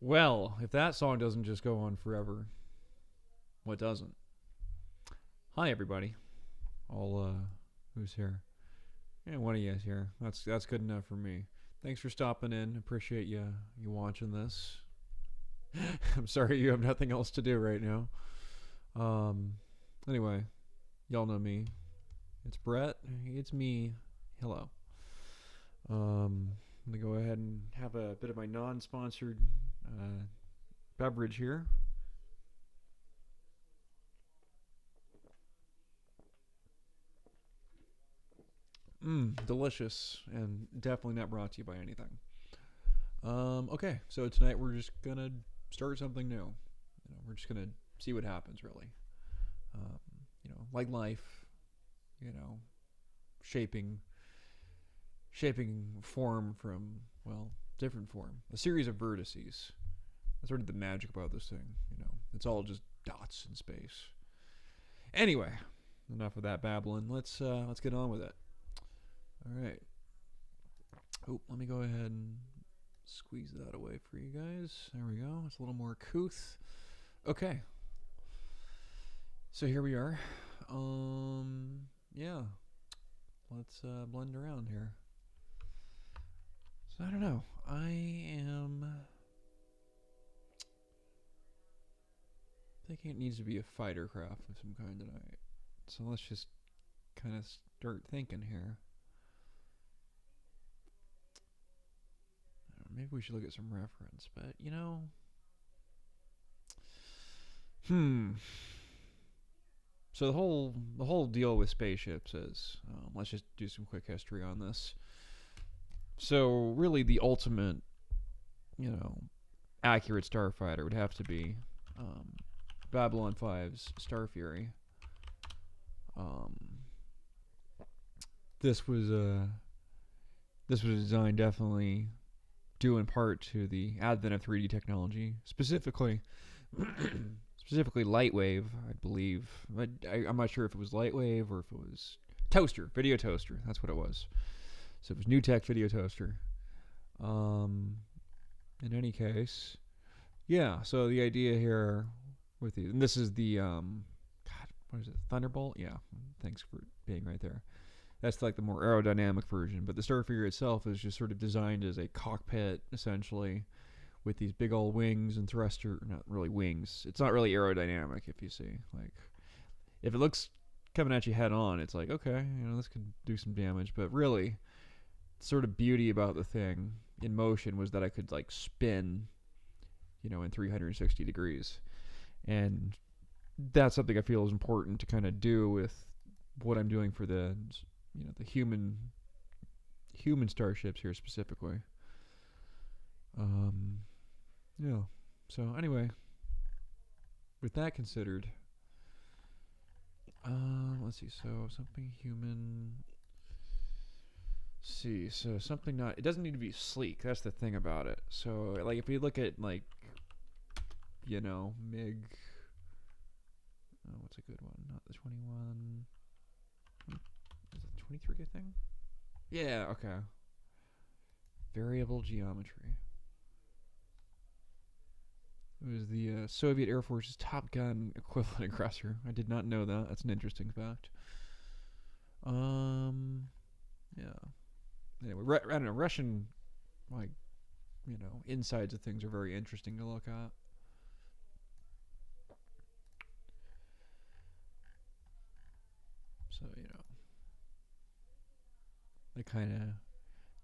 Well, if that song doesn't just go on forever, what doesn't? Hi, everybody. All who's here? Yeah, one of you is here. That's good enough for me. Thanks for stopping in. Appreciate you watching this. I'm sorry you have nothing else to do right now. Um, anyway, y'all know me. It's Brett. It's me. Hello. I'm gonna go ahead and have a bit of my non-sponsored uh, beverage here. Delicious, and definitely not brought to you by anything. Okay, so tonight we're just gonna start something new. We're just gonna see what happens, really. Um, like life, you know, shaping, shaping form from different form. A series of vertices. That's sort of the magic about this thing. It's all just dots in space. Anyway, enough of that babbling. Let's get on with it. All right. Oh, let me go ahead and squeeze that away for you guys. There we go. It's a little more couth. Okay. So here we are. Yeah. Let's blend around here. So I don't know. I thinking it needs to be a fighter craft of some kind tonight. So let's just kind of start thinking here. Maybe we should look at some reference, but So the whole deal with spaceships is, let's just do some quick history on this. So really, the ultimate, accurate starfighter would have to be Babylon 5's Star Fury. Um, this was designed definitely due in part to the advent of 3D technology, specifically Lightwave, I believe. I'm not sure if it was Lightwave or if it was video toaster. That's what it was. So it was new tech video toaster. In any case, yeah. So the idea here and this is the God, what is it? Thunderbolt? Yeah. Thanks for being right there. That's like the more aerodynamic version, but the Starfigure itself is just sort of designed as a cockpit, essentially, with these big old wings and not really wings. It's not really aerodynamic, if you see. Like, if it looks coming at you head on, it's like, okay, this could do some damage, but really, the sort of beauty about the thing in motion was that I could, like, spin, in 360 degrees. And that's something I feel is important to kind of do with what I'm doing for the human starships here specifically. Yeah. So anyway, with that considered, let's see. So something human. Let's see. So something not. It doesn't need to be sleek. That's the thing about it. So like if we look at like, MiG. Oh, what's a good one? Not the 21. Is it 23 a thing? Yeah. Okay. Variable geometry. It was the Soviet Air Force's Top Gun equivalent aggressor. I did not know that. That's an interesting fact. Yeah. Anyway, I don't know. Russian, like, insides of things are very interesting to look at. So the kind of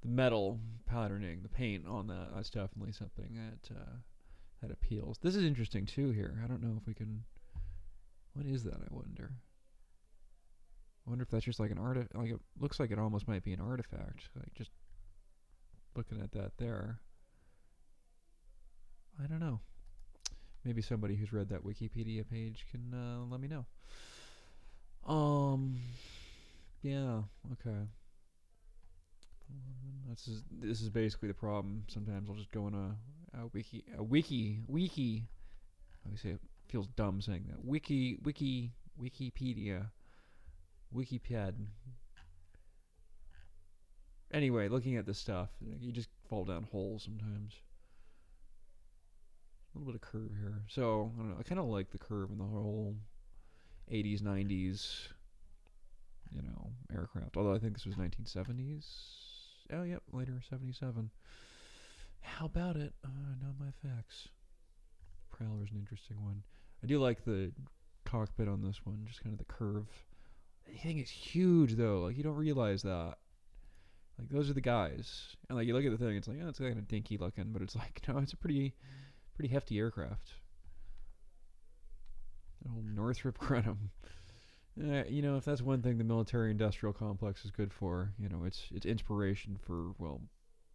the metal patterning, the paint on that's definitely something that appeals. This is interesting too. Here, I don't know if we can. What is that? I wonder. I wonder if that's just like an art. Like it looks like it almost might be an artifact. Like just looking at that there. I don't know. Maybe somebody who's read that Wikipedia page can let me know. Yeah. Okay. This is basically the problem. Sometimes I'll just go on a wiki. I say it feels dumb saying that. Wikipedia, Wikiped. Anyway, looking at this stuff, you just fall down holes sometimes. little bit of curve here. So I don't know. I kind of like the curve in the whole 80s, 90s, aircraft. Although I think this was 1970s. Oh, yep, later 77. How about it? Not my facts. Prowler's an interesting one. I do like the cockpit on this one, just kind of the curve. The thing is huge though. Like you don't realize that. Like those are the guys, and like you look at the thing, it's like it's kind of dinky looking, but it's like no, it's a pretty hefty aircraft. Old Northrop Grumman. If that's one thing the military-industrial complex is good for, it's inspiration for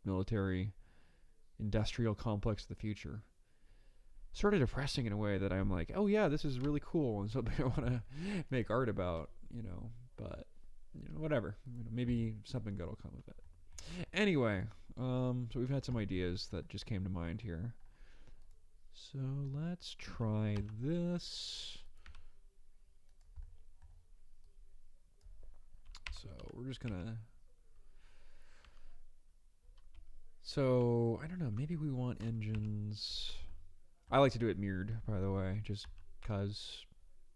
military-industrial complex of the future. Sort of depressing in a way that I'm like, oh yeah, this is really cool and something I want to make art about, but whatever. Maybe something good will come of it. Anyway, so we've had some ideas that just came to mind here. So let's try this. So we're just gonna. So I don't know. Maybe we want engines. I like to do it mirrored, by the way, just because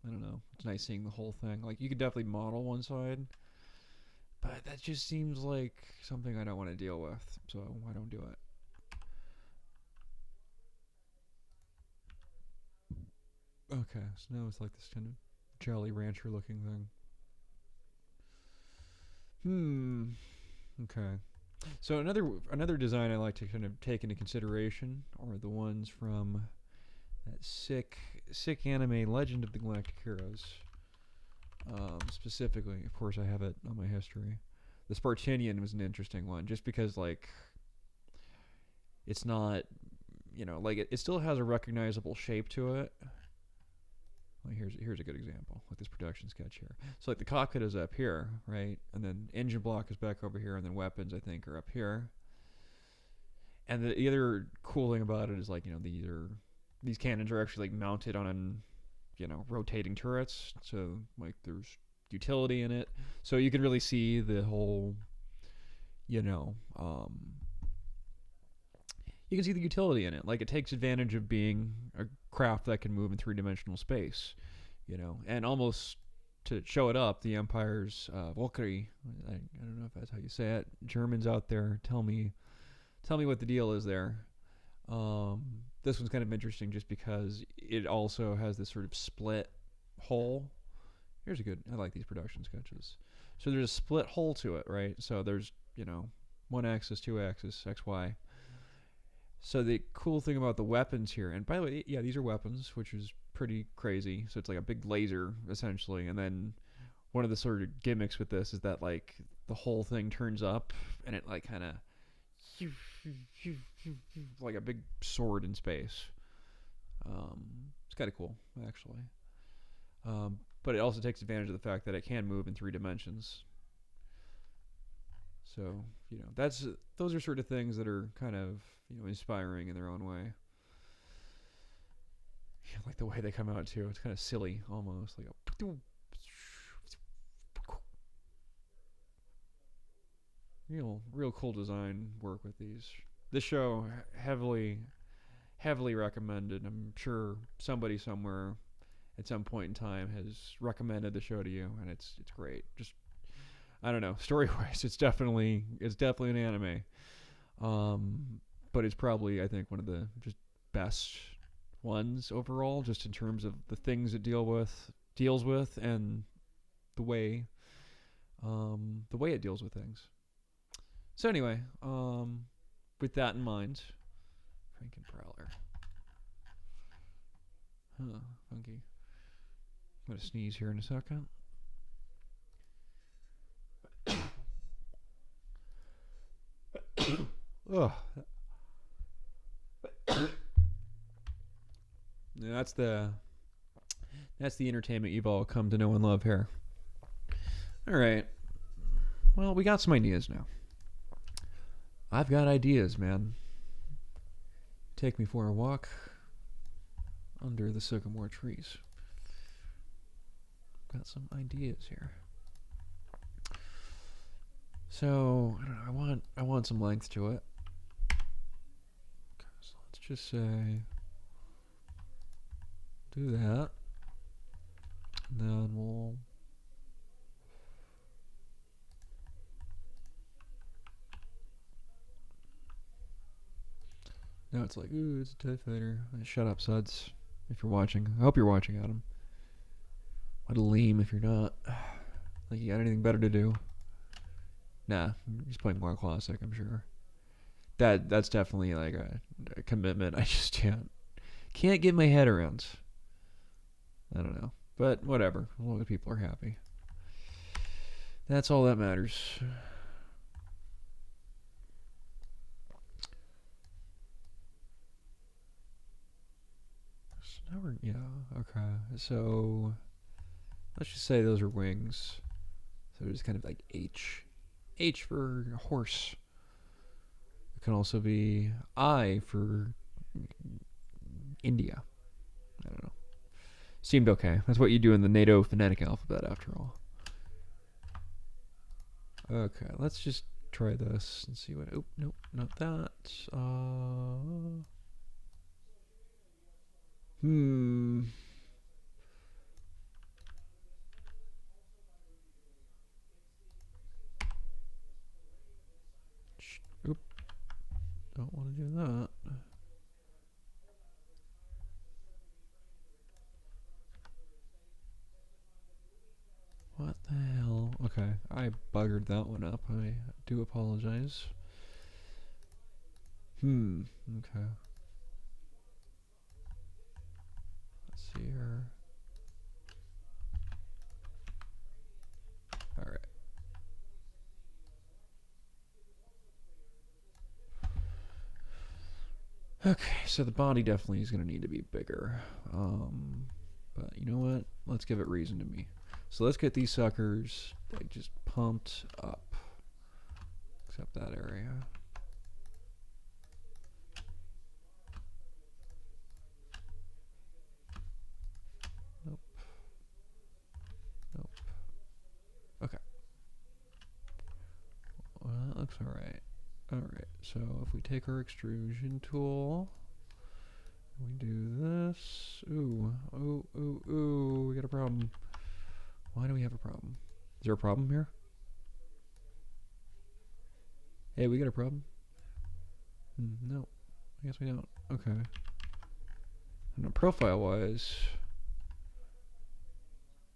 I don't know. It's nice seeing the whole thing. Like you could definitely model one side, but that just seems like something I don't want to deal with. So I don't do it. Okay, so now it's like this kind of Jolly Rancher looking thing. Okay. So another design I like to kind of take into consideration are the ones from that sick anime Legend of the Galactic Heroes. Specifically, of course, I have it on my history. The Spartanian was an interesting one, just because like it's not, like it still has a recognizable shape to it. Like here's a good example, like this production sketch here. So like the cockpit is up here, right, and then engine block is back over here, and then weapons I think are up here. And the other cool thing about it is like these cannons are actually like mounted on rotating turrets, so like there's utility in it, so you can really see the whole you can see the utility in it. Like it takes advantage of being a craft that can move in three-dimensional space, and almost to show it up, the Empire's Valkyrie. I don't know if that's how you say it. Germans out there, tell me what the deal is there. This one's kind of interesting just because it also has this sort of split hole. I like these production sketches. So there's a split hole to it, right? So there's, one axis, two axis, XY. So the cool thing about the weapons here, and by the way, yeah, these are weapons, which is pretty crazy. So it's like a big laser, essentially. And then one of the sort of gimmicks with this is that, like, the whole thing turns up, and it, like, kind of like a big sword in space. It's kind of cool, actually. But it also takes advantage of the fact that it can move in 3 dimensions. So, those are sort of things that are kind of, inspiring in their own way. Yeah, like the way they come out too. It's kind of silly, almost like a real cool design work with these. This show heavily recommended. I'm sure somebody somewhere at some point in time has recommended the show to you, and it's great. Just I don't know, story wise, it's definitely an anime. But it's probably, I think, one of the just best ones overall, just in terms of the things it deals with, and the way it deals with things. So anyway, with that in mind, Franken Prowler. Huh, funky. I'm gonna sneeze here in a second. Ugh. That's the entertainment you've all come to know and love here. All right. Well, we got some ideas now. I've got ideas, man. Take me for a walk under the sycamore trees. Got some ideas here. So, I don't know, I want some length to it. Okay, so let's just say do that. And then we'll... Now it's like, ooh, it's a TIE fighter. Shut up, Suds. If you're watching. I hope you're watching, Adam. What a lame if you're not. Like, you got anything better to do? Nah, he's playing more classic, I'm sure. That's definitely like a commitment I just can't get my head around. I don't know. But whatever. A lot of people are happy. That's all that matters. So now we're, yeah, okay. So let's just say those are wings. So it's kind of like H. H for horse. It can also be I for India. I don't know. Seemed okay. That's what you do in the NATO phonetic alphabet, after all. Okay, let's just try this and see what... Oh, nope, not that. Oop. Don't want to do that. What the hell? Okay, I buggered that one up. I do apologize. Okay. Let's see here. Alright. Okay, so the body definitely is going to need to be bigger. But you know what? Let's give it reason to me. So let's get these suckers like just pumped up. Except that area. Nope. Nope. Okay. Well, that looks alright. Alright, so if we take our extrusion tool, we do this. Ooh, we got a problem. Why do we have a problem? Is there a problem here? Hey, we got a problem? No, I guess we don't. Okay. And profile-wise,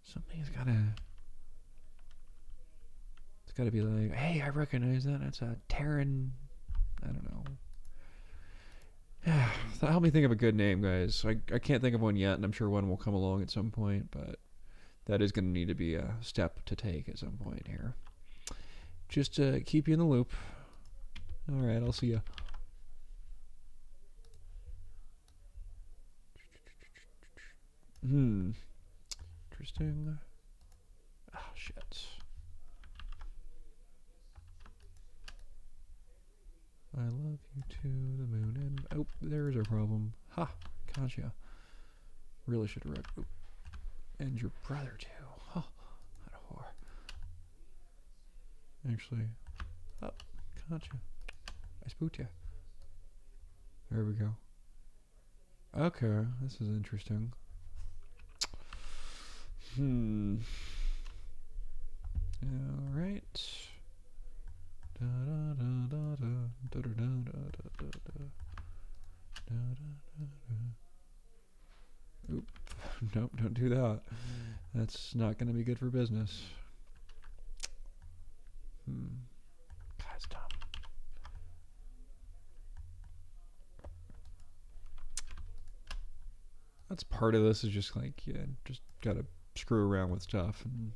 something's gotta... It's gotta be like, hey, I recognize that. That's a Terran... I don't know. Help me think of a good name, guys. I can't think of one yet, and I'm sure one will come along at some point, but that is going to need to be a step to take at some point here. Just to keep you in the loop. Alright, I'll see ya. Interesting. Ah, shit. I love you to the moon and... Oh, there's our problem. Ha! Gotcha. Really should have read... Oh. And your brother, too. Huh. What a whore. Actually... Oh, gotcha. I spooked you. There we go. Okay, this is interesting. Alright. Oop. Nope, don't do that. That's not going to be good for business. God, it's dumb. That's part of this, is just like, yeah, just gotta screw around with stuff and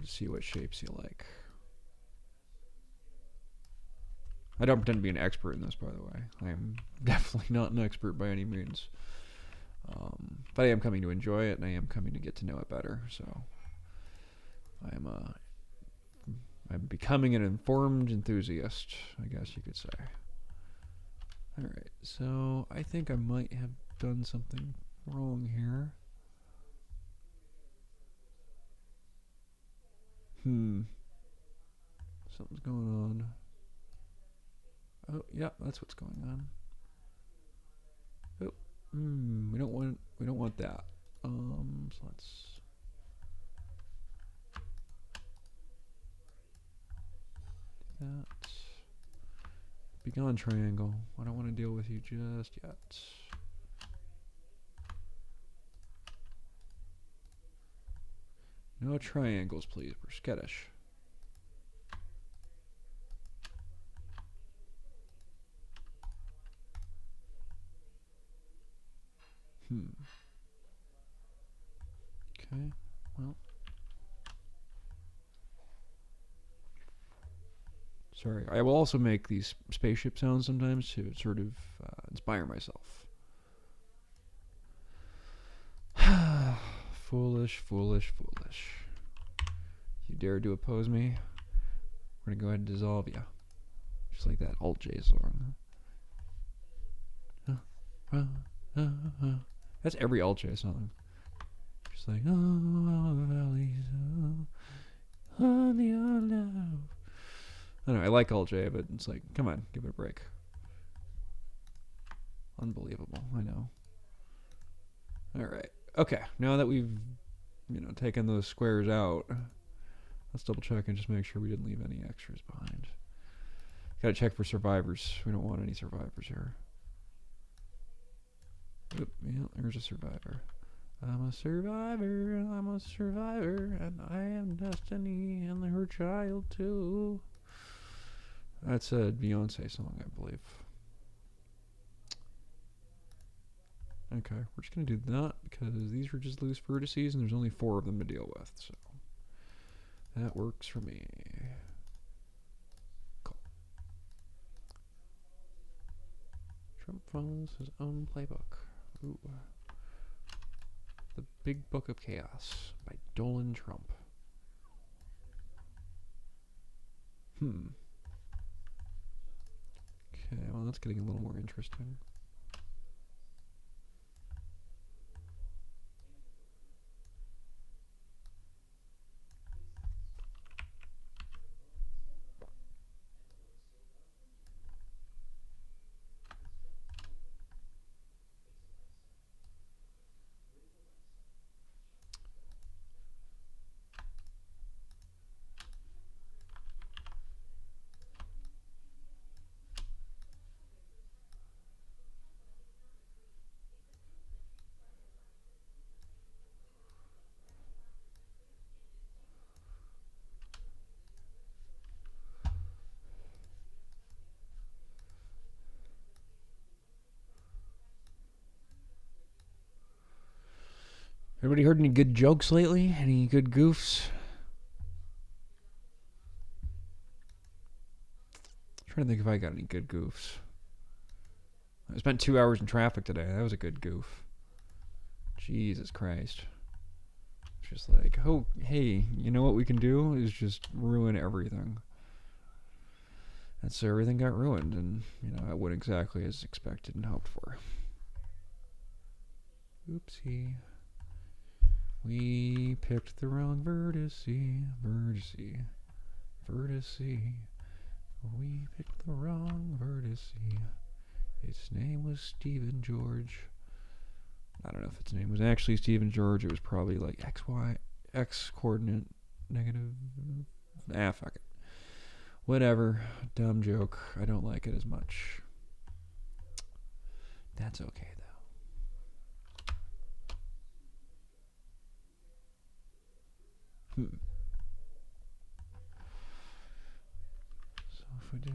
see what shapes you like. I don't pretend to be an expert in this, by the way. I am definitely not an expert by any means. But I am coming to enjoy it, and I am coming to get to know it better. So I'm becoming an informed enthusiast, I guess you could say. Alright, so I think I might have done something wrong here. Something's going on. Oh, yeah, that's what's going on. Oh, we We don't want that. So let's. Do that. Be gone, triangle. I don't want to deal with you just yet. No triangles, please. We're skittish. Okay. Well. Sorry. I will also make these spaceship sounds sometimes to sort of inspire myself. Foolish, foolish, foolish. You dare to oppose me? We're gonna go ahead and dissolve you. Just like that Alt J song. That's every Alt J song. Just like, oh, valleys, on the love. I don't know, I like Alt J, but it's like, come on, give it a break. Unbelievable, I know. Alright, okay, now that we've, taken those squares out, let's double check and just make sure we didn't leave any extras behind. Gotta check for survivors. We don't want any survivors here. Oop, yeah, there's a survivor. I'm a survivor, and I am Destiny and her child too. That's a Beyonce song, I believe. Okay, we're just gonna do that because these are just loose vertices and there's only 4 of them to deal with, so that works for me. Cool. Trump follows his own playbook. Ooh. The Big Book of Chaos by Dolan Trump. Okay, well that's getting a little more interesting. Everybody heard any good jokes lately? Any good goofs? I'm trying to think if I got any good goofs. I spent 2 hours in traffic today. That was a good goof. Jesus Christ. It's just like, oh, hey, you know what we can do is just ruin everything. And so everything got ruined, and, it went exactly as expected and hoped for. Oopsie. We picked the wrong vertice. We picked the wrong vertice. Its name was Stephen George. I don't know if its name was actually Stephen George. It was probably like X coordinate negative. Fuck it. Whatever. Dumb joke. I don't like it as much. That's okay, though. So if we do...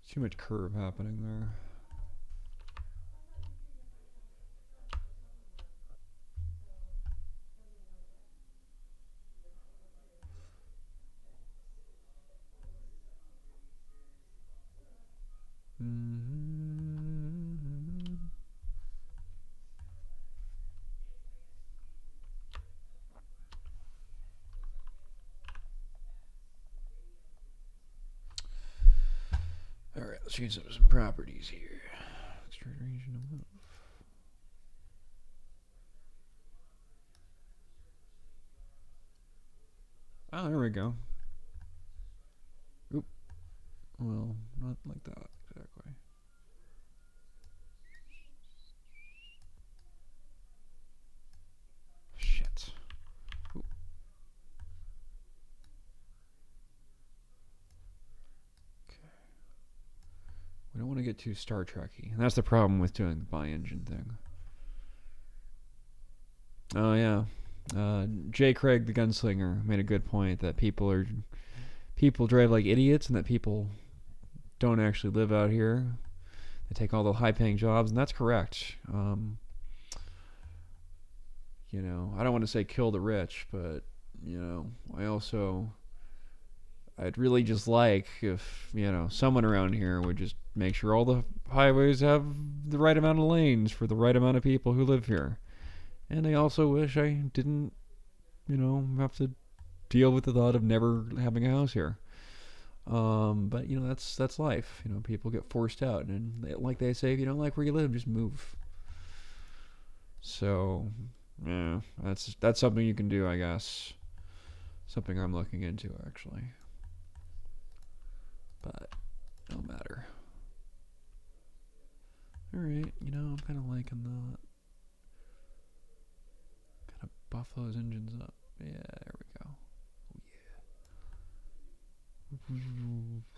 Too much curve happening there. Alright, let's change up some properties here. Extrude region of move. Oh, there we go. Oop. Well, not like that exactly. Shit. Ooh. Okay. We don't want to get too Star Trekky. And that's the problem with doing the bi-engine thing. Oh yeah. J. Craig the Gunslinger made a good point that people drive like idiots and that people don't actually live out here. They take all the high-paying jobs, and that's correct. I don't want to say kill the rich, but I'd really just like if someone around here would just make sure all the highways have the right amount of lanes for the right amount of people who live here. And I also wish I didn't, have to deal with the thought of never having a house here. But that's life. People get forced out, and like they say, if you don't like where you live, just move. So, yeah, that's something you can do, I guess. Something I'm looking into actually, but no matter. All right, I'm kind of liking that. Kind of buff those engines up. Yeah, there we go.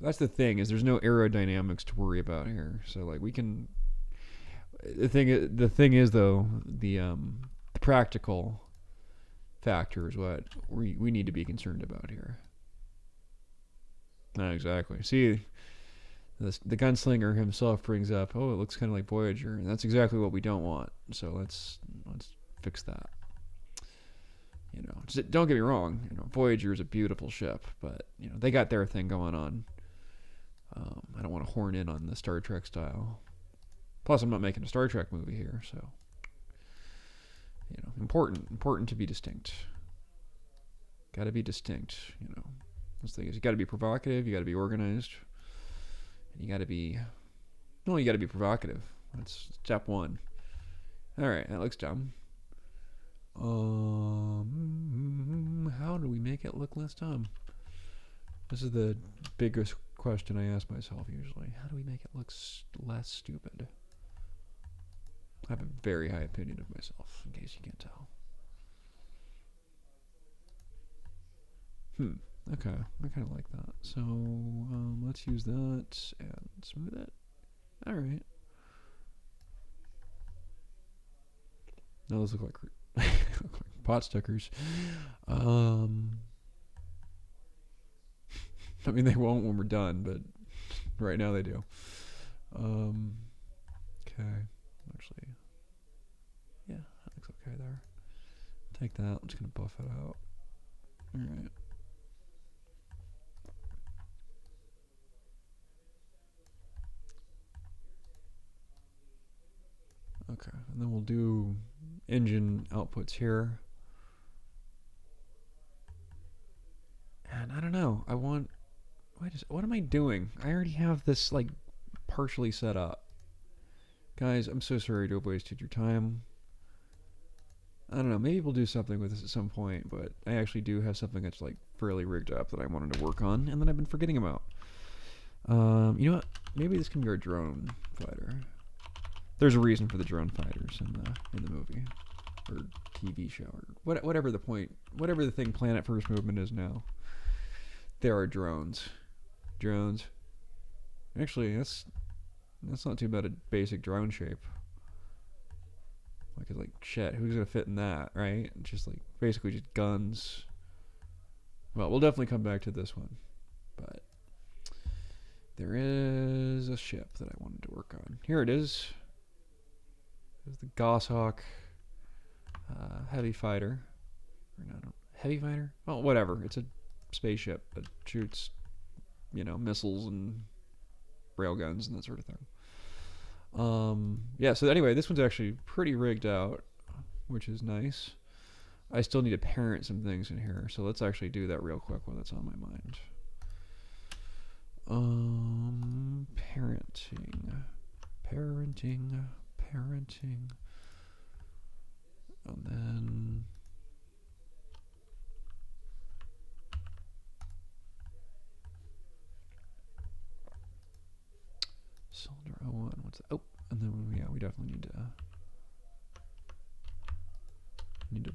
That's the thing is there's no aerodynamics to worry about here. So like we can. The thing is though the practical factor is what we need to be concerned about here. Not exactly. See, the gunslinger himself brings up, oh, it looks kind of like Voyager, and that's exactly what we don't want. So let's fix that. Just don't get me wrong. Voyager is a beautiful ship, but they got their thing going on. I don't want to horn in on the Star Trek style. Plus, I'm not making a Star Trek movie here, so important to be distinct. Got to be distinct. This thing is, you got to be provocative. You got to be organized. And you got to be. No, you got to be provocative. That's step one. All right, that looks dumb. How do we make it look less dumb? This is the biggest question I ask myself usually. How do we make it look less stupid? I have a very high opinion of myself, in case you can't tell. Okay, I kind of like that. So let's use that and smooth it. All right. Now those look like pot stickers. I mean, they won't when we're done, but right now they do. Okay. Actually, yeah, that looks okay there. Take that. I'm just going to buff it out. All right. Okay, and then we'll do engine outputs here. And I don't know. What am I doing? I already have this like partially set up. Guys, I'm so sorry to have wasted your time. I don't know. Maybe we'll do something with this at some point, but I actually do have something that's like fairly rigged up that I wanted to work on, and that I've been forgetting about. You know what? Maybe this can be our drone fighter. There's a reason for the drone fighters in the movie or TV show or whatever the point, whatever the thing Planet First Movement is now. There are drones. Actually, that's not too bad a basic drone shape. Like shit, who's gonna fit in that, right? Just like basically just guns. Well, we'll definitely come back to this one, but there is a ship that I wanted to work on. Here it is. There's the Goshawk heavy fighter. Or not a heavy fighter? Well, whatever. It's a spaceship that shoots, missiles and railguns and that sort of thing. Yeah, so anyway, this one's actually pretty rigged out, which is nice. I still need to parent some things in here, so let's actually do that real quick while that's on my mind. Parenting. And then cylinder 01. What's that? Oh, and then yeah, we definitely need to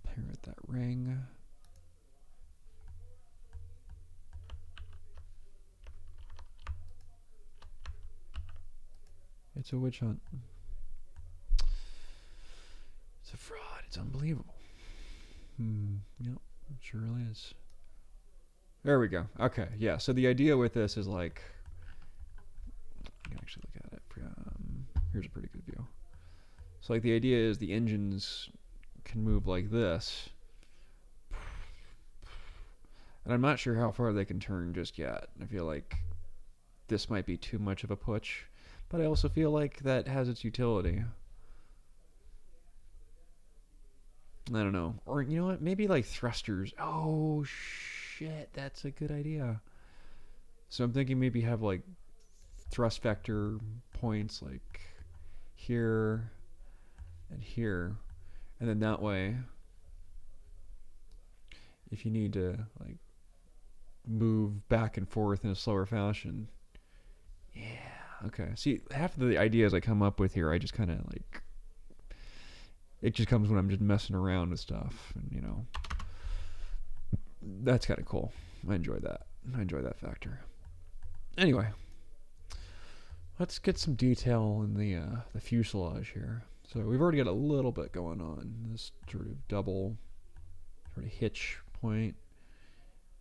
parent that ring. It's a witch hunt. It's a fraud. It's unbelievable. Yep, it sure really is. There we go. Okay, yeah. So the idea with this is like, you can actually look at it. Here's a pretty good view. So like the idea is the engines can move like this, and I'm not sure how far they can turn just yet. I feel like this might be too much of a push, but I also feel like that has its utility. I don't know. Or you know what? Maybe like thrusters. Oh shit, that's a good idea. So I'm thinking maybe have like thrust vector points like here and here, and then that way, if you need to like move back and forth in a slower fashion. Yeah. Okay. See, half of the ideas I come up with here, I just kind of like. It just comes when I'm just messing around with stuff, and you know, that's kind of cool. I enjoy that. I enjoy that factor. Anyway, let's get some detail in the fuselage here. So we've already got a little bit going on. This sort of double sort of hitch point.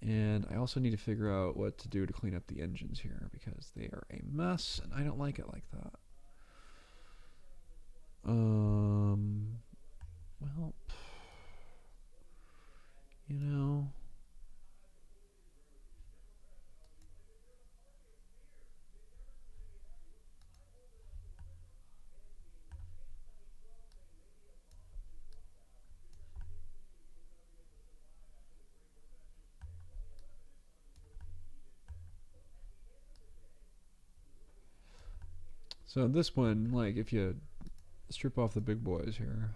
And I also need to figure out what to do to clean up the engines here because they are a mess and I don't like it like that. Well, you know. So this one, like, if you strip off the big boys here,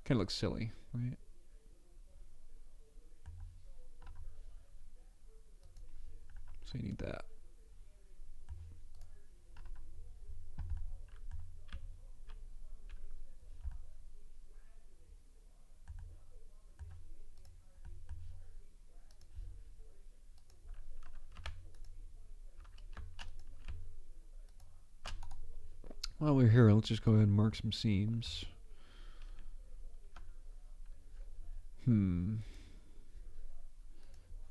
kind of looks silly, right? So you need that. While we're here, let's just go ahead and mark some seams.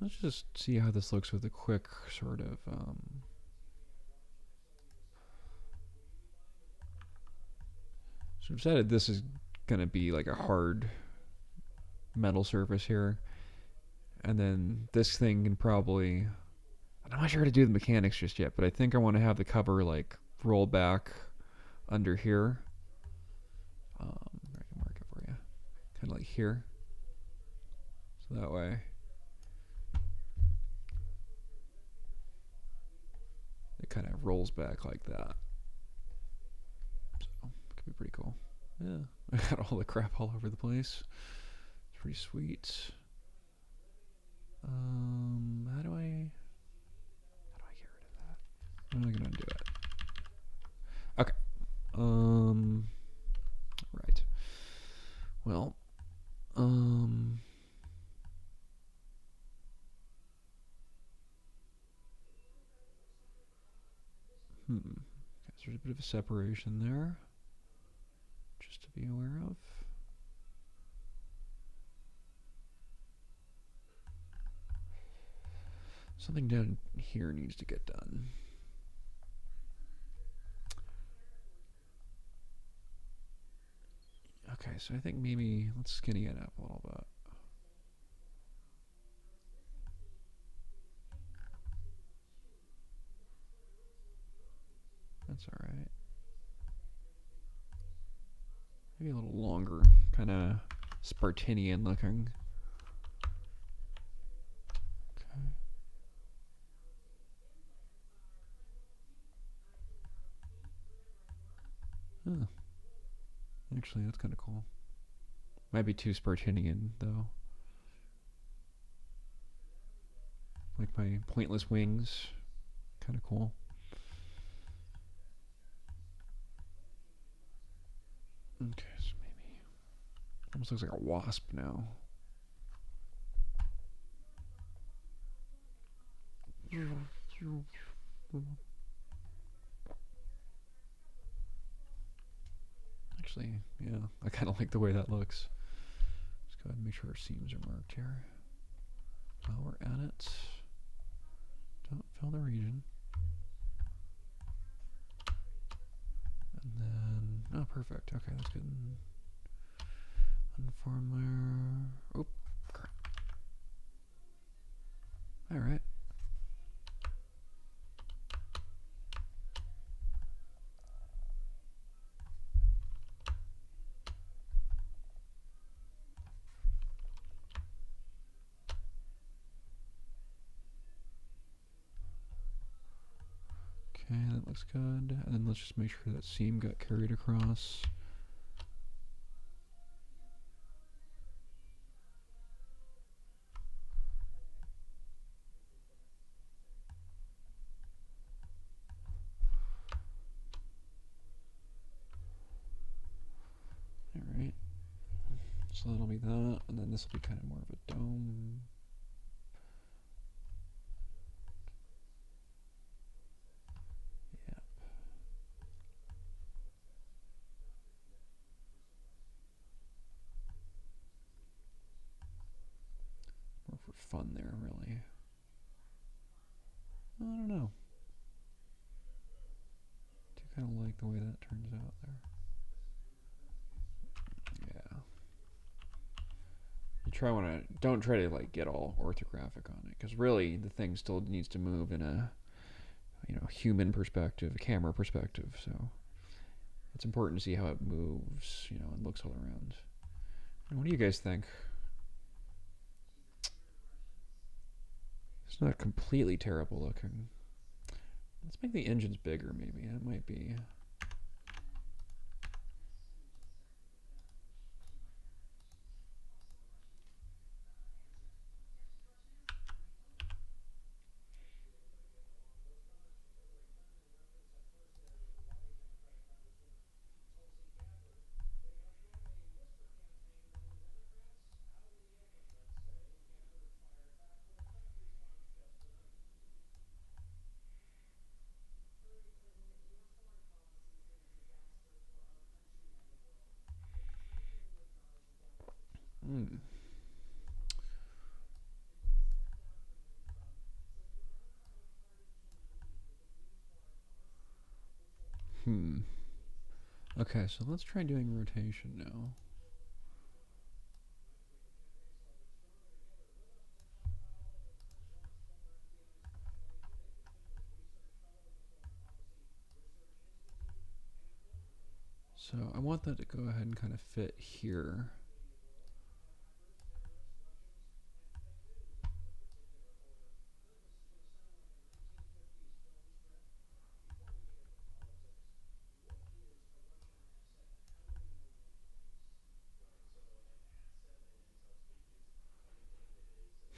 Let's just see how this looks with a quick sort of so I've decided this is gonna be like a hard metal surface here, and then this thing can probably, I'm not sure how to do the mechanics just yet, but I think I want to have the cover like roll back under here. I can mark it for you, kind of like here, so that way it kind of rolls back like that. So it could be pretty cool. Yeah, I got all the crap all over the place. It's pretty sweet. How do I get rid of that? How am I gonna undo it? Okay. Right. Well, so there's a bit of a separation there, just to be aware of. Something down here needs to get done. Okay, so I think maybe let's skinny it up a little bit. That's all right. Maybe a little longer, kind of Spartanian looking. Okay. Huh. Actually, that's kind of cool. Might be too Spartanian, though. Like my pointless wings. Kind of cool. Okay, so maybe almost looks like a wasp now. Actually, yeah, I kind of like the way that looks. Let's go ahead and make sure our seams are marked here. While we're at it, don't fill the region. And then, oh, perfect. Okay, that's good. Unform layer. Oop, crap. All right. Okay, that looks good. And then let's just make sure that seam got carried across. Alright. So that'll be that, and then this will be kind of more of a dome. Yep. More for fun there, really. I don't know. I do kind of like the way that turns out there. Yeah. Don't try to like get all orthographic on it, because really the thing still needs to move in a human perspective, a camera perspective. So it's important to see how it moves, and looks all around. And what do you guys think? It's not completely terrible looking. Let's make the engines bigger, maybe. That might be. Hmm. Hmm. Okay, so let's try doing rotation now. So I want that to go ahead and kind of fit here.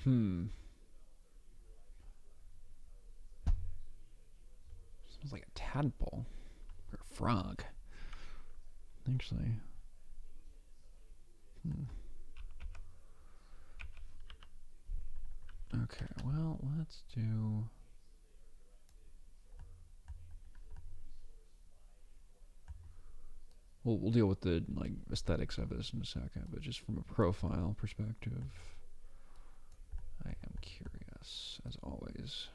Hmm. Smells like a tadpole or a frog. Actually. Hmm. Okay, well, let's do. We'll deal with the aesthetics of this in a second, but just from a profile perspective, I am curious as always.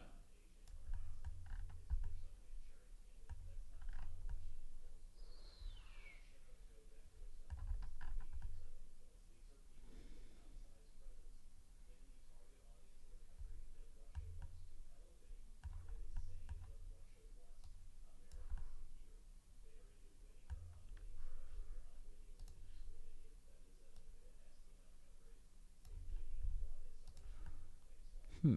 Hmm.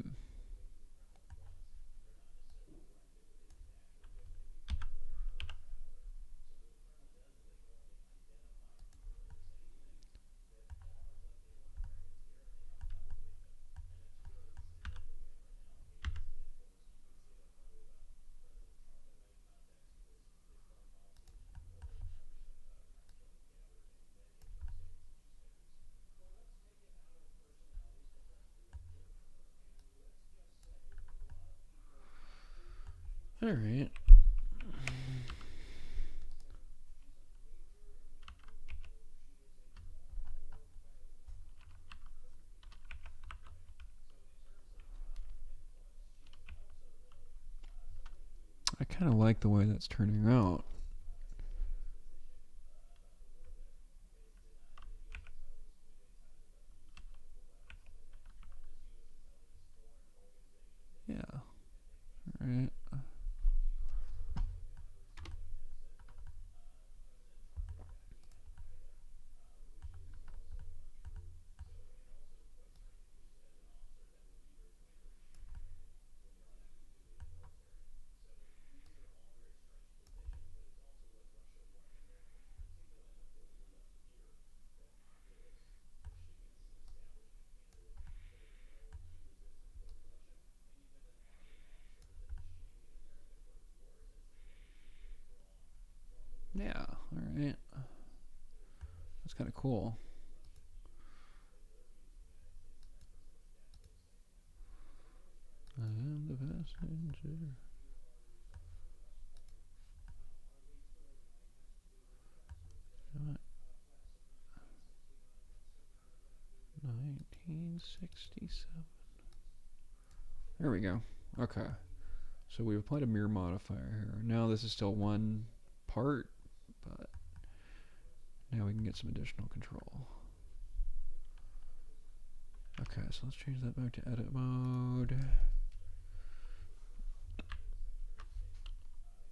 All right. I kind of like the way that's turning out. Yeah. All right. Yeah. All right. That's kind of cool. I am the passenger. What? 1967. There we go. Okay. So we've applied a mirror modifier here. Now this is still one part, but now we can get some additional control. Okay, so let's change that back to edit mode.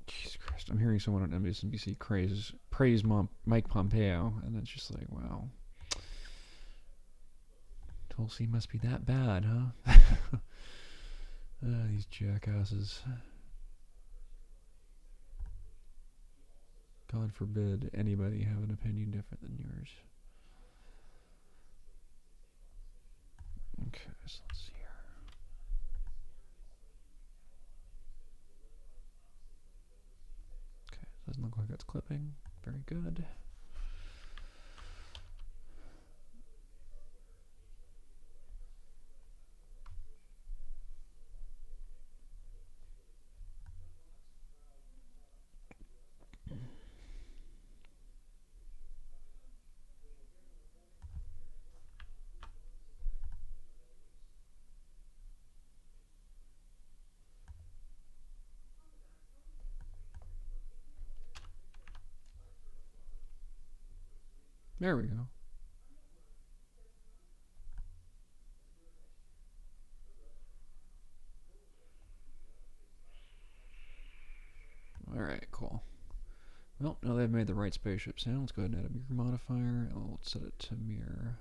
Jesus Christ, I'm hearing someone on MSNBC praise Mike Pompeo, and it's just like, wow. Tulsi must be that bad, huh? These jackasses. God forbid anybody have an opinion different than yours. Okay, so let's see here. Okay, doesn't look like it's clipping. Very good. There we go. Alright, cool. Well, now they've made the right spaceship sound. Let's go ahead and add a mirror modifier. And we'll set it to mirror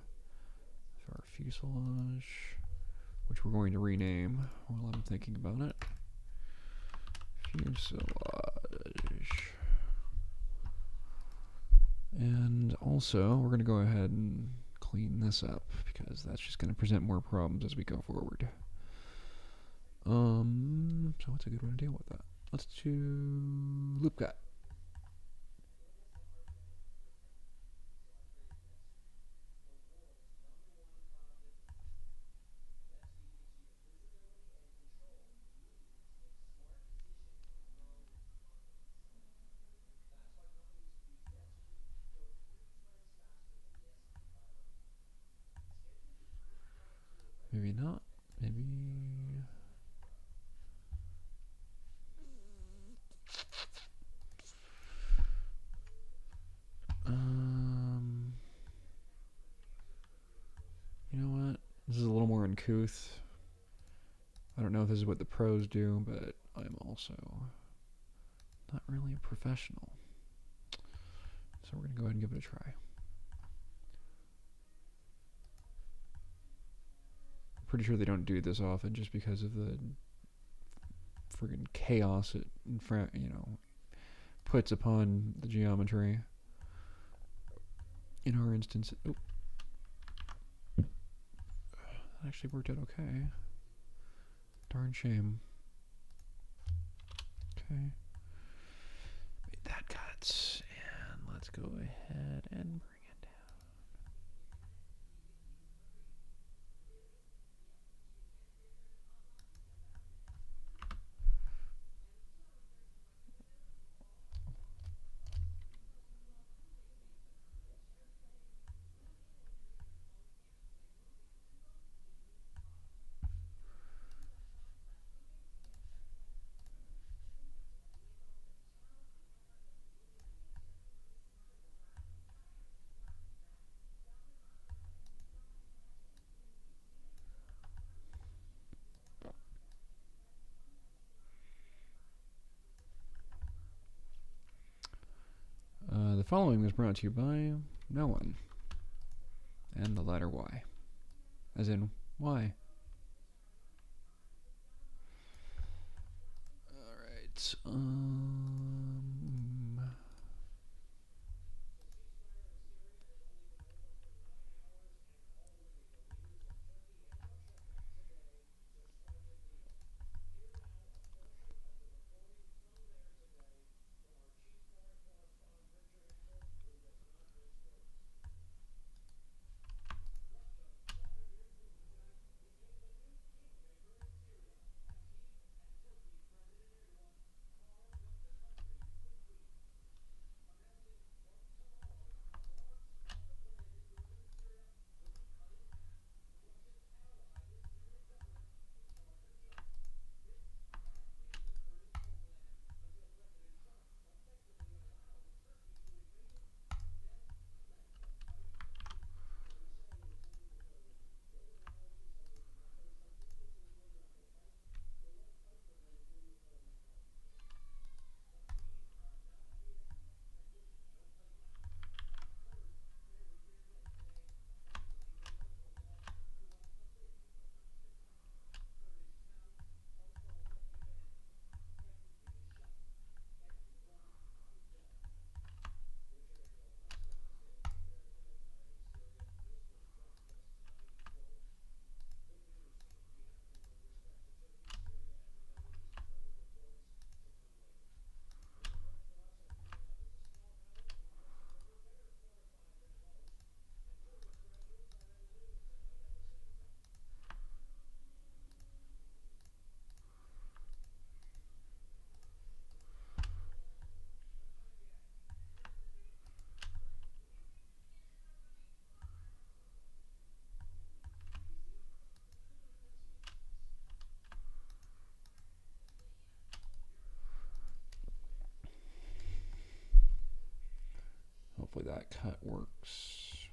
for our fuselage, which we're going to rename while I'm thinking about it. Fuselage. And also, we're going to go ahead and clean this up because that's just going to present more problems as we go forward. So what's a good way to deal with that? Let's do loop cut. Maybe not. Maybe. You know what? This is a little more uncouth. I don't know if this is what the pros do, but I'm also not really a professional. So we're going to go ahead and give it a try. I'm pretty sure they don't do this often just because of the friggin' chaos it puts upon the geometry. In our instance, that actually worked out okay. Darn shame. Okay. Made that cuts, and let's go ahead and bring it down. following was brought to you by no one. And the letter Y. As in, why? Alright. Hopefully that cut works.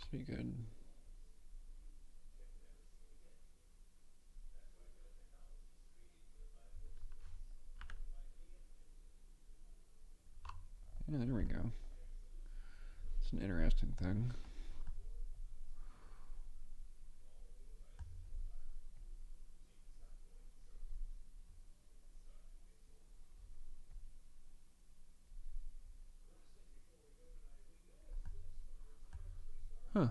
Pretty good. Yeah, there we go. It's an interesting thing. Huh.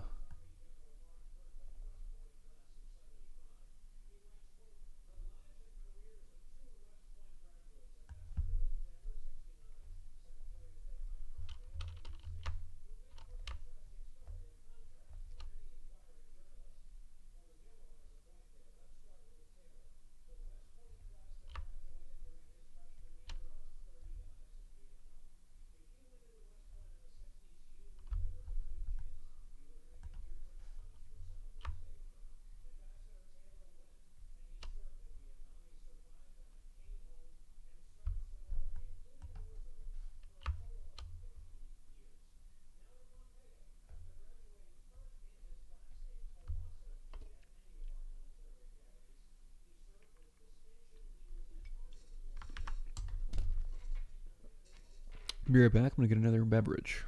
Be right back. I'm gonna get another beverage.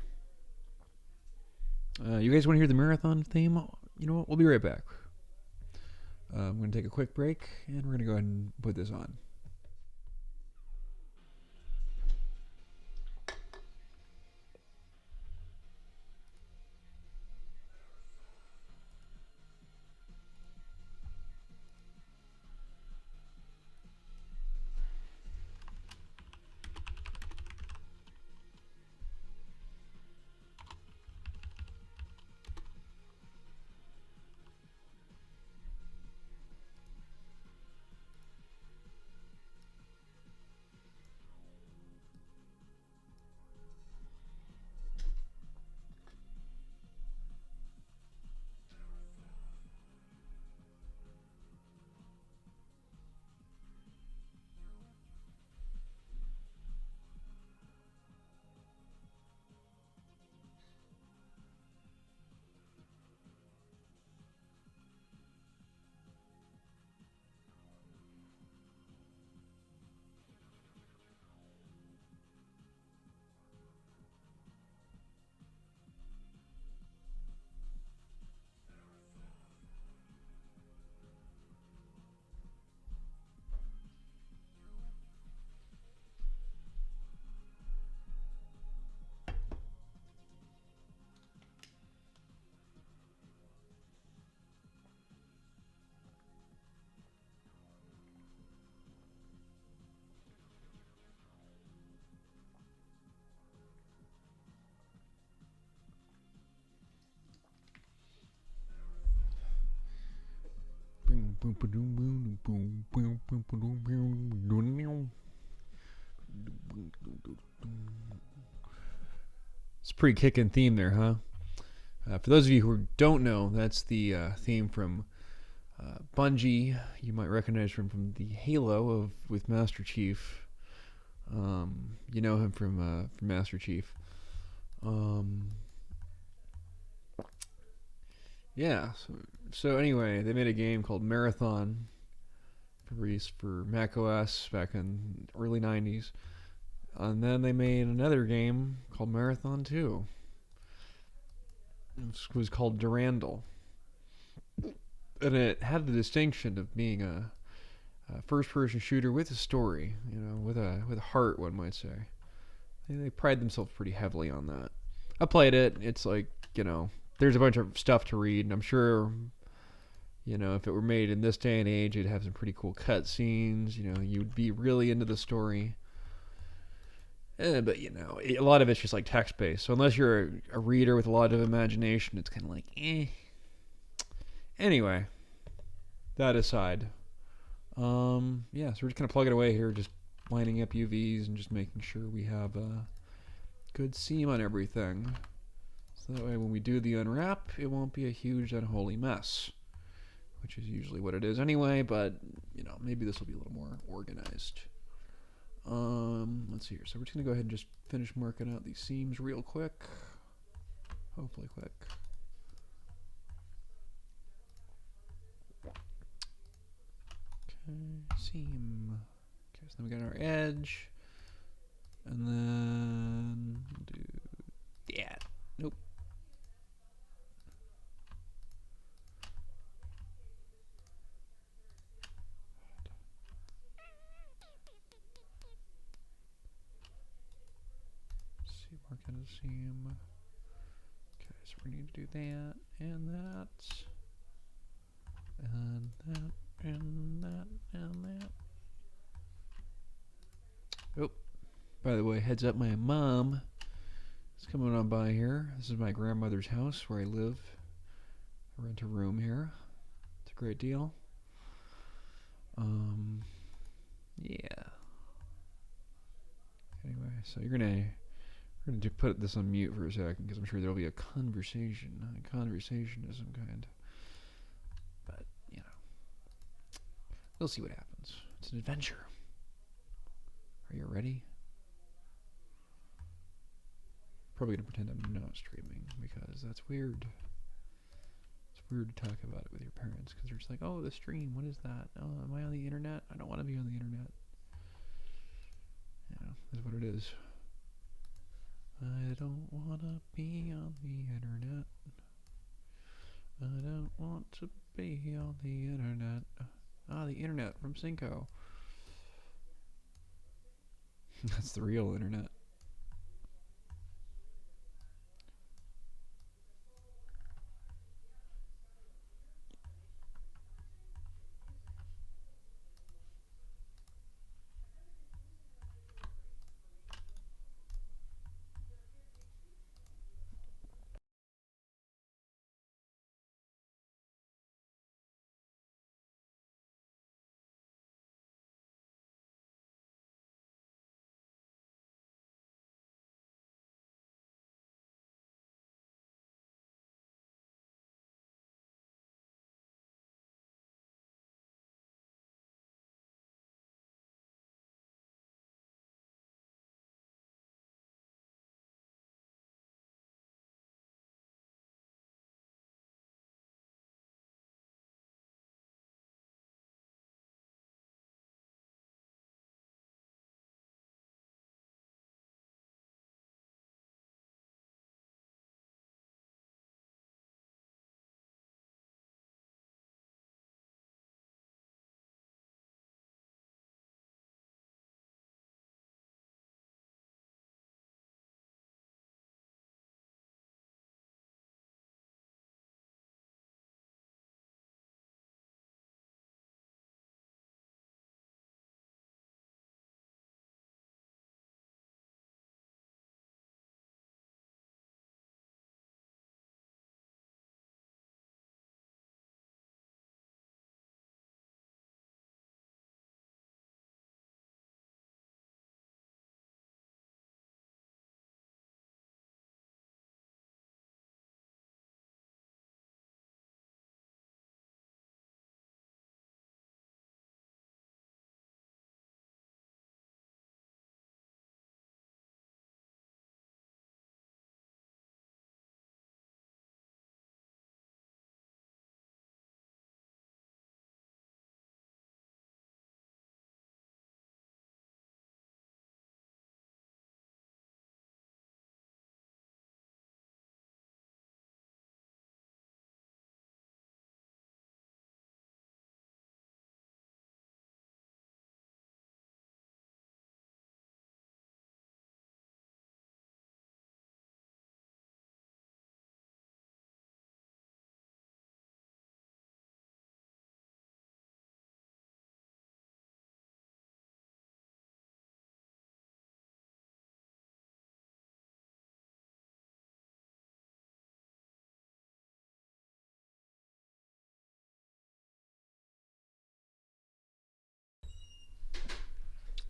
You guys want to hear the marathon theme? You know what? We'll be right back. I'm gonna take a quick break, and we're gonna go ahead and put this on. It's a pretty kicking theme there, huh? For those of you who don't know, that's the theme from Bungie. You might recognize from the Halo of with Master Chief. You know him from Master Chief. Um, yeah. So anyway, they made a game called Marathon, released for Mac OS back in early '90s, and then they made another game called Marathon 2. It was called Durandal, and it had the distinction of being a first-person shooter with a story, with a heart, one might say. They pride themselves pretty heavily on that. I played it. It's like, there's a bunch of stuff to read, and I'm sure, if it were made in this day and age, it'd have some pretty cool cutscenes. You'd be really into the story. But a lot of it's just like text-based. So unless you're a reader with a lot of imagination, it's kind of like, eh. Anyway, that aside, yeah. So we're just gonna plug it away here, just lining up UVs and just making sure we have a good seam on everything. So that way, when we do the unwrap, it won't be a huge unholy mess, which is usually what it is anyway. But maybe this will be a little more organized. Let's see here. So we're just gonna go ahead and just finish marking out these seams real quick. Hopefully quick. seam. Okay, so then we got our edge. And then do that. Nope. See, mark out a seam. Okay, so we need to do that and that. And that and that and that. Oh, by the way, heads up, my mom is coming on by here. This is my grandmother's house where I live. I rent a room here. It's a great deal. Yeah. Anyway, so we're gonna put this on mute for a second because I'm sure there'll be a conversation of some kind. But you know, we'll see what happens. It's an adventure. Are you ready? Probably gonna pretend I'm not streaming because that's weird. It's weird to talk about it with your parents because they're just like, "Oh, the stream. What is that? Oh, am I on the internet? I don't want to be on the internet." Yeah, that's what it is. I don't want to be on the internet. I don't want to be on the internet. Ah, the internet from Cinco. That's the real internet.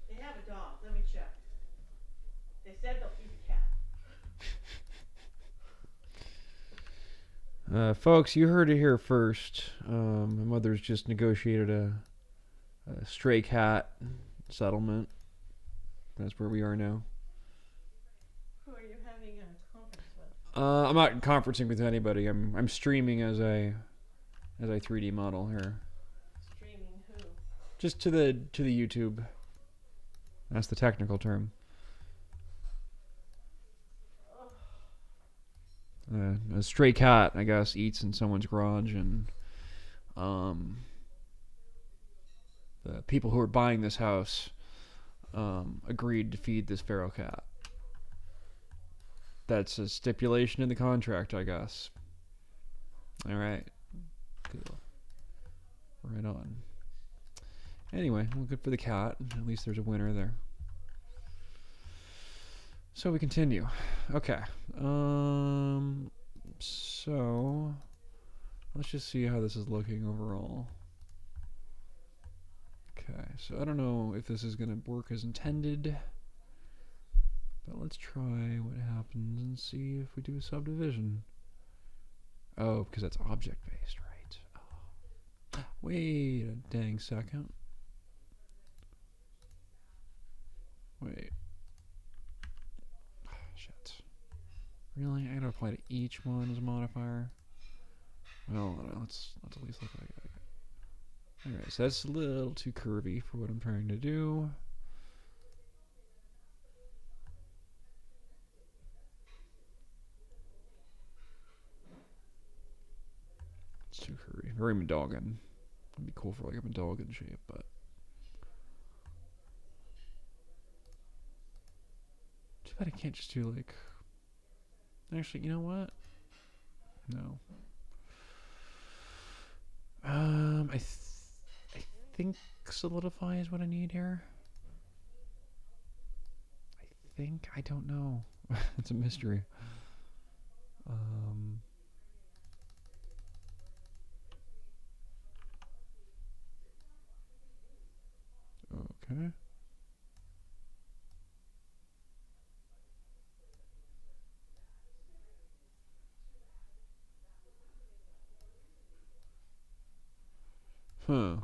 They have a dog. Let me check. They said they'll feed the cat. Folks, you heard it here first. My mother's just negotiated a stray cat settlement. That's where we are now. Who are you having a conference with? I'm not conferencing with anybody. I'm streaming as I 3D model here. Streaming who? Just to the YouTube. That's the technical term. A stray cat, I guess, eats in someone's garage, and um, the people who are buying this house agreed to feed this feral cat. That's a stipulation in the contract, I guess. All right, cool. Right on. Anyway, well, good for the cat. At least there's a winner there. So we continue. Okay. So let's just see how this is looking overall. Okay. So I don't know if this is going to work as intended, but let's try what happens and see if we do a subdivision. Oh, because that's object based, right? Oh. Wait a dang second. Wait. Shit. Really? I gotta apply to each one as a modifier? Well, let's at least look like it. Alright, so that's a little too curvy for what I'm trying to do. It's too curvy. Very Madogan. It'd be cool for like a Madogan shape, but too bad I can't just do like. Actually, you know what? No. I think solidify is what I need here. I don't know. It's a mystery. Okay. Huh.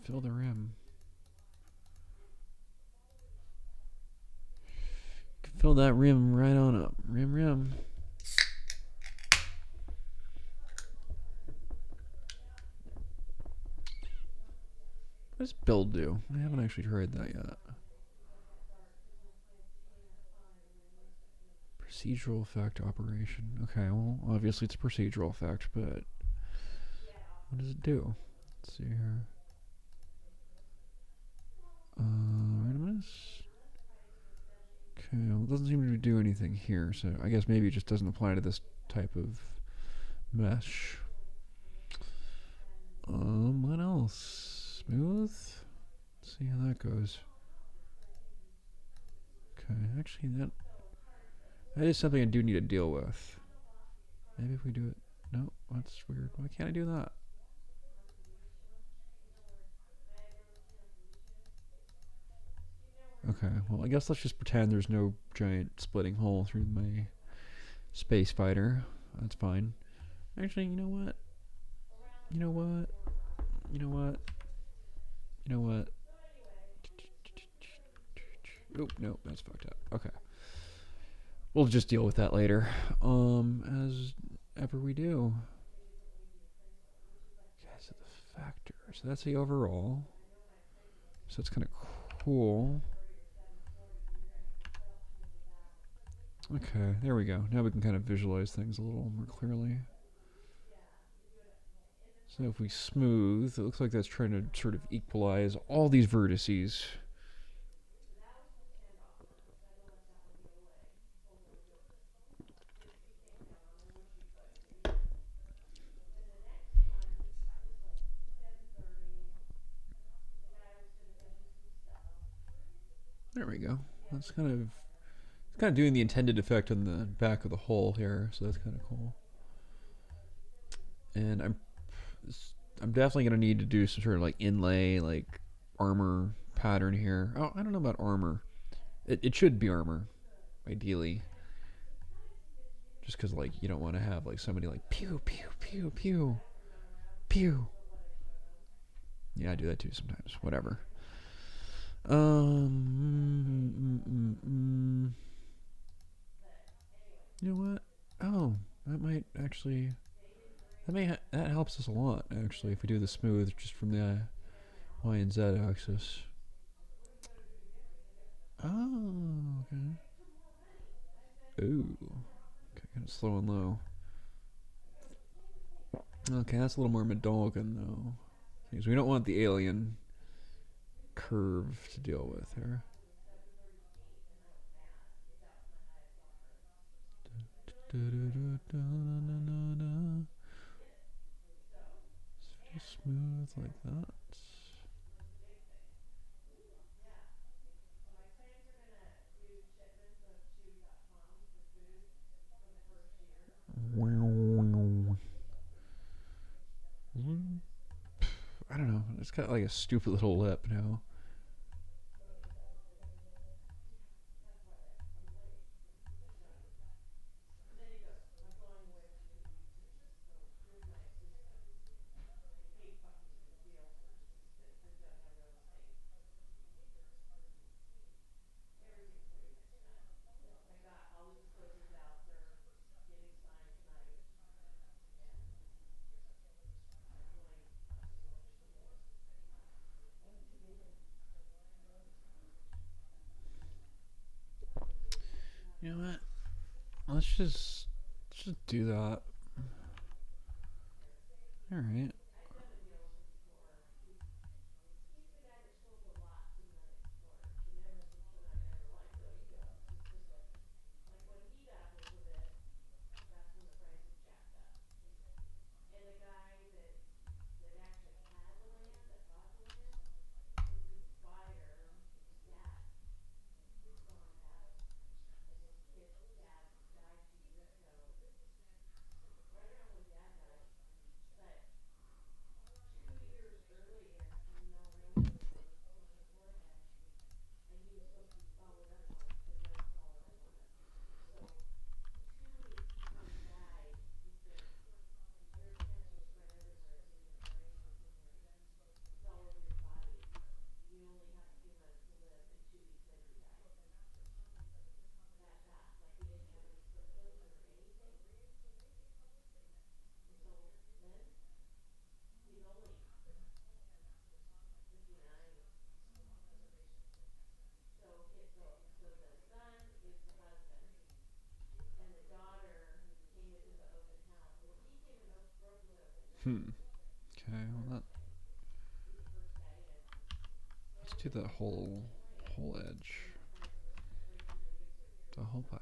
Fill the rim. Fill that rim right on up. Rim. What does build do? I haven't actually tried that yet. Procedural effect operation. Okay, well, obviously it's a procedural effect, but what does it do? Let's see here. Randomness. Okay, well, it doesn't seem to do anything here, so I guess maybe it just doesn't apply to this type of mesh. What else? Smooth? Let's see how that goes. Okay, actually that is something I do need to deal with. Maybe if we do it. No, that's weird. Why can't I do that? Okay, well, I guess let's just pretend there's no giant splitting hole through my space fighter. That's fine. Actually, you know what? You know what? You know what? You know what? Oh, no, that's fucked up. Okay. We'll just deal with that later. As ever we do. Okay, so the factor. So that's the overall. So that's kind of cool. Okay, there we go. Now we can kind of visualize things a little more clearly. So if we smooth, it looks like that's trying to sort of equalize all these vertices. There we go. That's kind of doing the intended effect on the back of the hull here, so that's kind of cool. And I'm definitely gonna need to do some sort of like inlay, like armor pattern here. Oh, I don't know about armor. It should be armor, ideally. Just because like you don't want to have like somebody like pew pew pew pew pew. Yeah, I do that too sometimes. Whatever. You know what? Oh, That might actually that helps us a lot actually if we do the smooth just from the Y and Z axis. Oh, okay. Ooh, okay, kind of slow and low. Okay, that's a little more Madolgan though. Because we don't want the alien curve to deal with here. Smooth like that. I don't know. It's got like a stupid little lip now. You know what? Let's just do that. All right. Hmm. Okay. Well, let's do the whole edge. The whole pie.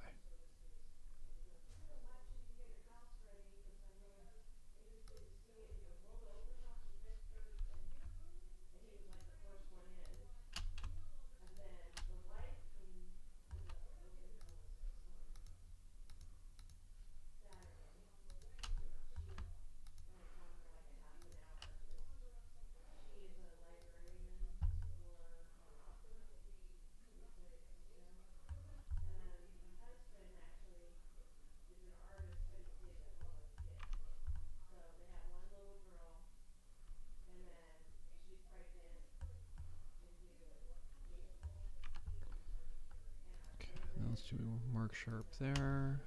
Now let's do mark sharp there.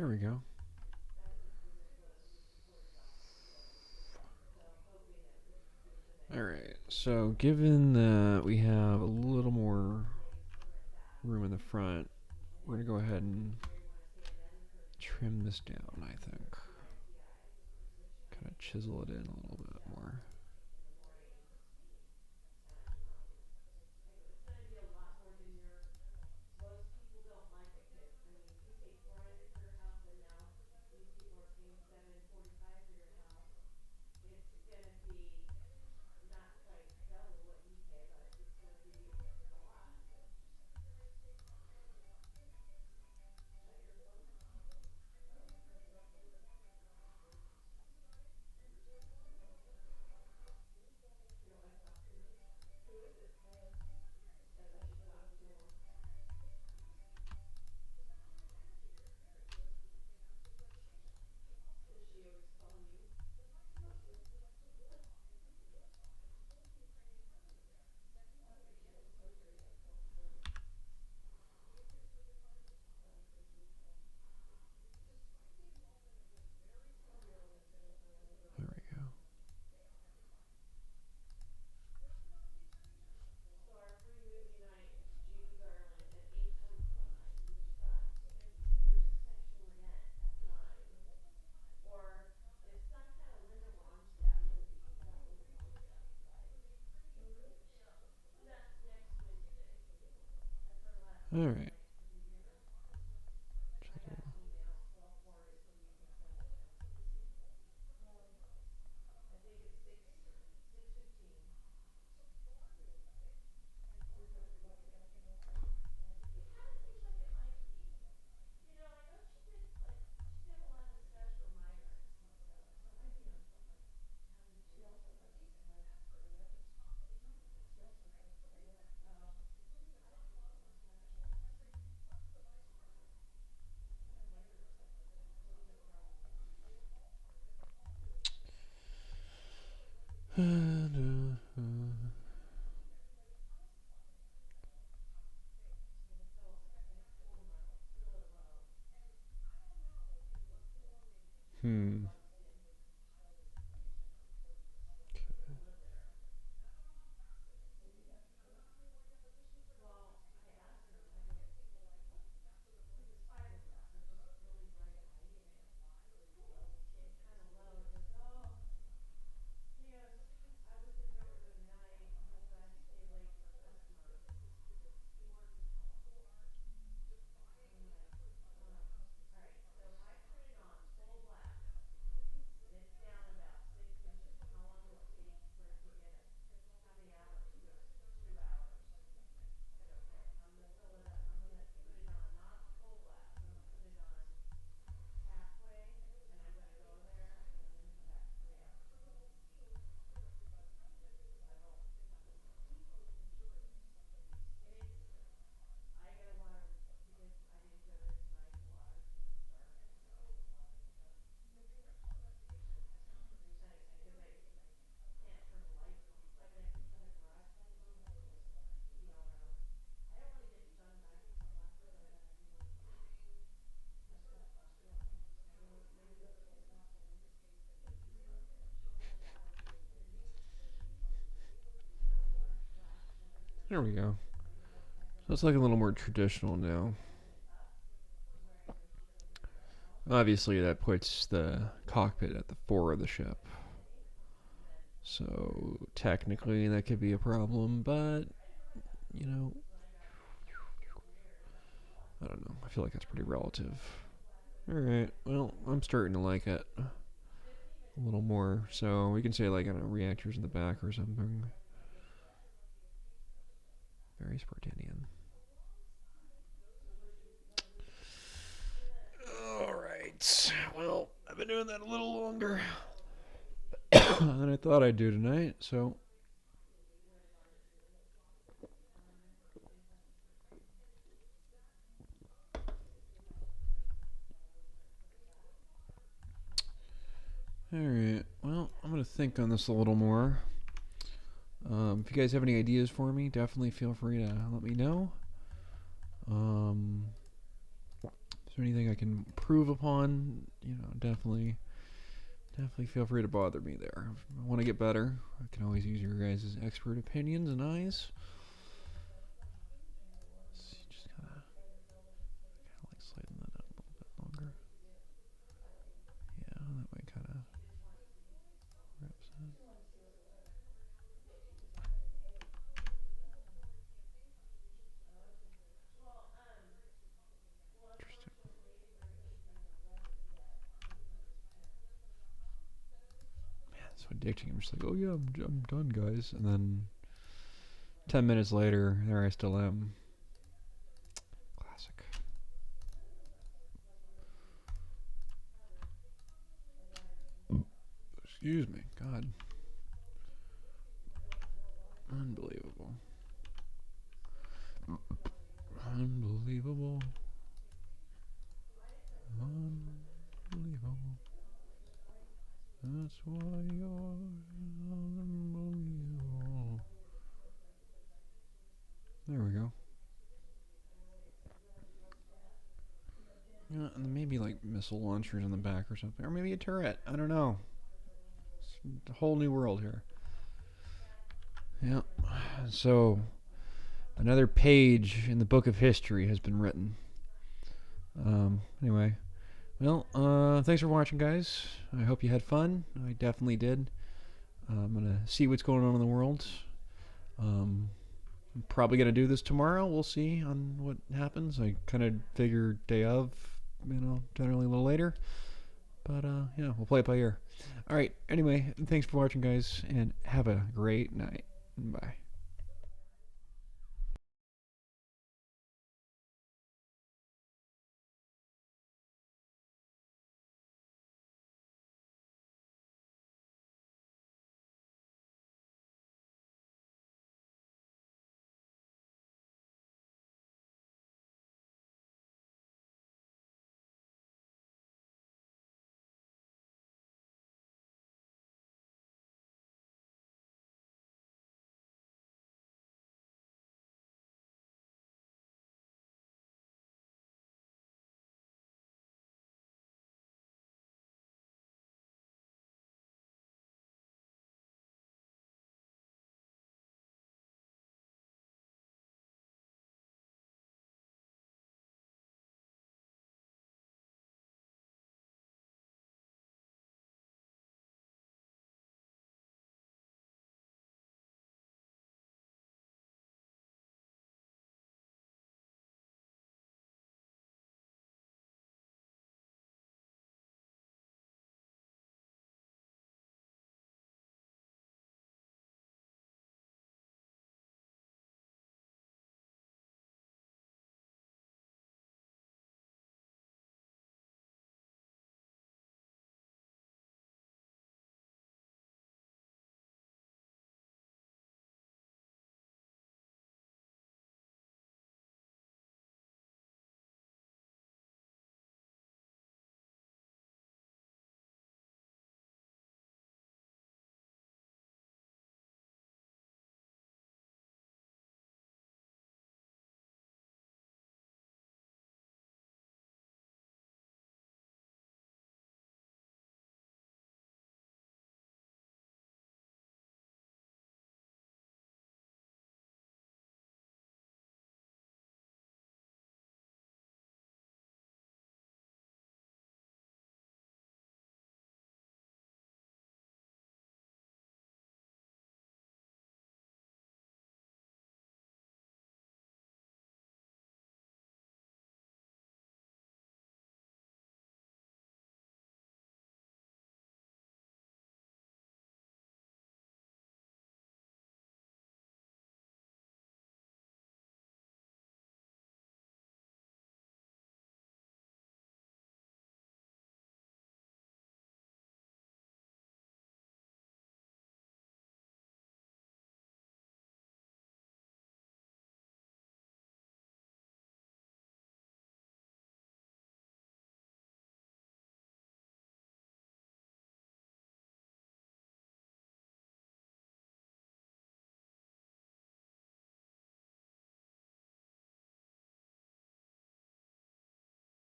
There we go. Alright, so given that we have a little more room in the front, we're going to go ahead and trim this down, I think. Kind of chisel it in a little bit more. There we go. Alright. Hmm. There we go. So it's like a little more traditional now. Obviously, that puts the cockpit at the fore of the ship. So technically, that could be a problem, but you know, I don't know. I feel like that's pretty relative. All right. Well, I'm starting to like it a little more. So we can say like I don't know, reactors in the back or something. Very Spartanian. All right. Well, I've been doing that a little longer than I thought I'd do tonight. So all right. Well, I'm gonna think on this a little more. If you guys have any ideas for me, definitely feel free to let me know. Um, there anything I can improve upon, definitely feel free to bother me there. If I want to get better, I can always use your guys' expert opinions and eyes. Just kind of like sliding that out a little bit longer. Yeah, that way kind of wraps it. Interesting. Man, it's so addicting. I'm just like, oh yeah, I'm done, guys. And then 10 minutes later, there I still am. Classic. Excuse me. God. Unbelievable. Unbelievable. Unbelievable. That's why you're unbelievable. There we go. Yeah, and maybe like missile launchers in the back or something. Or maybe a turret. I don't know. It's a whole new world here. Yeah. So, another page in the book of history has been written. Anyway. Well, thanks for watching, guys. I hope you had fun. I definitely did. I'm going to see what's going on in the world. I'm probably going to do this tomorrow. We'll see on what happens. I kind of figure day of, generally a little later. But, yeah, we'll play it by ear. All right. Anyway, thanks for watching, guys, and have a great night. Bye.